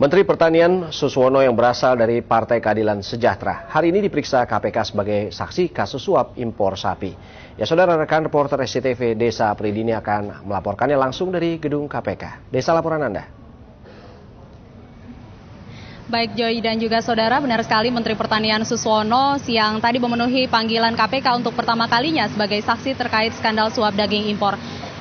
Menteri Pertanian Suswono yang berasal dari Partai Keadilan Sejahtera hari ini diperiksa KPK sebagai saksi kasus suap impor sapi. Ya saudara, rekan reporter SCTV Desa Pridini akan melaporkannya langsung dari gedung KPK. Desa, laporan Anda. Baik Joy dan juga saudara, benar sekali Menteri Pertanian Suswono siang tadi memenuhi panggilan KPK untuk pertama kalinya sebagai saksi terkait skandal suap daging impor.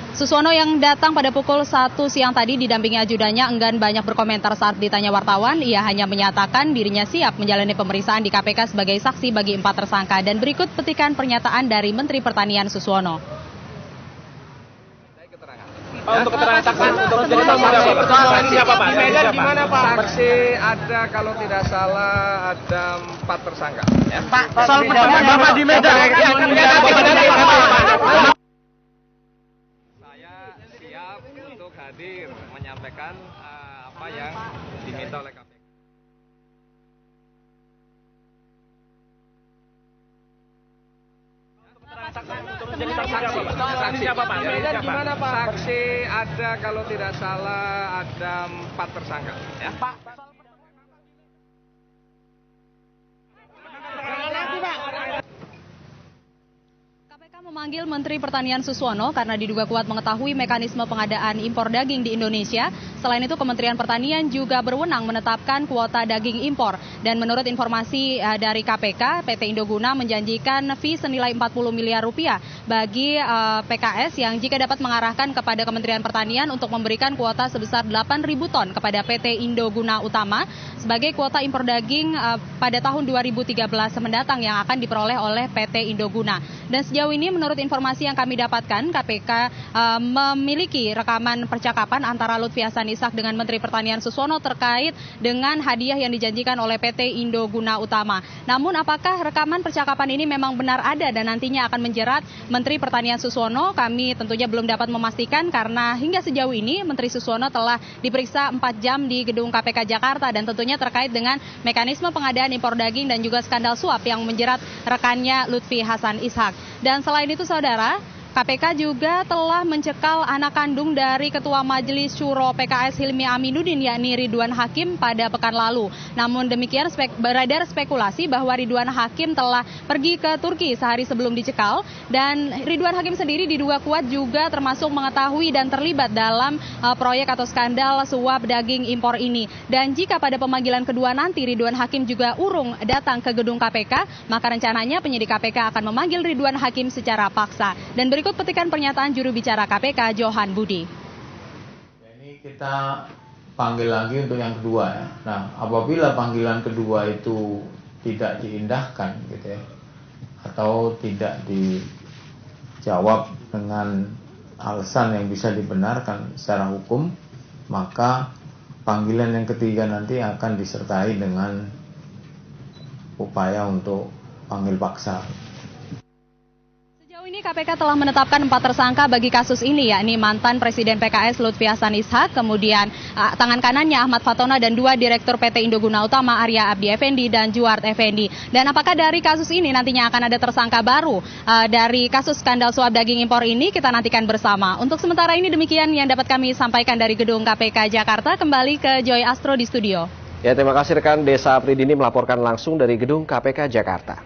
Suswono yang datang pada pukul 1 siang tadi didampingi ajudannya enggan banyak berkomentar saat ditanya wartawan. Ia hanya menyatakan dirinya siap menjalani pemeriksaan di KPK sebagai saksi bagi 4 tersangka. Dan berikut petikan pernyataan dari Menteri Pertanian Suswono. Untuk keterangan saksi, untuk siapa Pak? Di Medan gimana Pak? Saksi ada, kalau tidak salah ada 4 tersangka. Ya, Pak, soal pertemuan Bapak di Medan. Saya siap untuk hadir menyampaikan apa yang diminta oleh KPK. Saksi siapa Pak? Gimana Pak? Saksi ada, kalau tidak salah ada 4 tersangka. Ya, Pak. KPK memanggil Menteri Pertanian Suswono karena diduga kuat mengetahui mekanisme pengadaan impor daging di Indonesia. Selain itu, Kementerian Pertanian juga berwenang menetapkan kuota daging impor. Dan menurut informasi dari KPK, PT Indoguna menjanjikan fee senilai 40 miliar rupiah bagi PKS yang jika dapat mengarahkan kepada Kementerian Pertanian untuk memberikan kuota sebesar 8.000 ton kepada PT Indoguna Utama sebagai kuota impor daging pada tahun 2013 mendatang yang akan diperoleh oleh PT Indoguna. Dan sejauh ini menurut informasi yang kami dapatkan, KPK memiliki rekaman percakapan antara Lutfi Hasan Ishak dengan Menteri Pertanian Suswono terkait dengan hadiah yang dijanjikan oleh PT Indoguna Utama. Namun apakah rekaman percakapan ini memang benar ada dan nantinya akan menjerat Menteri Pertanian Suswono? Kami tentunya belum dapat memastikan karena hingga sejauh ini Menteri Suswono telah diperiksa 4 jam di gedung KPK Jakarta dan tentunya terkait dengan mekanisme pengadaan impor daging dan juga skandal suap yang menjerat rekannya Lutfi Hasan Ishak. Dan selain itu saudara, KPK juga telah mencekal anak kandung dari Ketua Majelis Syuro PKS Hilmi Aminuddin yakni Ridwan Hakim pada pekan lalu. Namun demikian beredar spekulasi bahwa Ridwan Hakim telah pergi ke Turki sehari sebelum dicekal dan Ridwan Hakim sendiri diduga kuat juga termasuk mengetahui dan terlibat dalam proyek atau skandal suap daging impor ini. Dan jika pada pemanggilan kedua nanti Ridwan Hakim juga urung datang ke gedung KPK, maka rencananya penyidik KPK akan memanggil Ridwan Hakim secara paksa. Dan berikut petikan pernyataan juru bicara KPK Johan Budi. Ini kita panggil lagi untuk yang kedua ya. Nah, apabila panggilan kedua itu tidak diindahkan gitu ya, atau tidak dijawab dengan alasan yang bisa dibenarkan secara hukum, maka panggilan yang ketiga nanti akan disertai dengan upaya untuk panggil paksa. Ini KPK telah menetapkan 4 tersangka bagi kasus ini, yakni mantan Presiden PKS Lutfi Hasan Ishak, kemudian tangan kanannya Ahmad Fatona dan 2 Direktur PT Indoguna Utama Arya Abdi Effendi dan Juard Effendi. Dan apakah dari kasus ini nantinya akan ada tersangka baru dari kasus skandal suap daging impor ini, kita nantikan bersama. Untuk sementara ini demikian yang dapat kami sampaikan dari gedung KPK Jakarta. Kembali ke Joy Astro di studio. Ya, terima kasih rekan Desa Pridini melaporkan langsung dari gedung KPK Jakarta.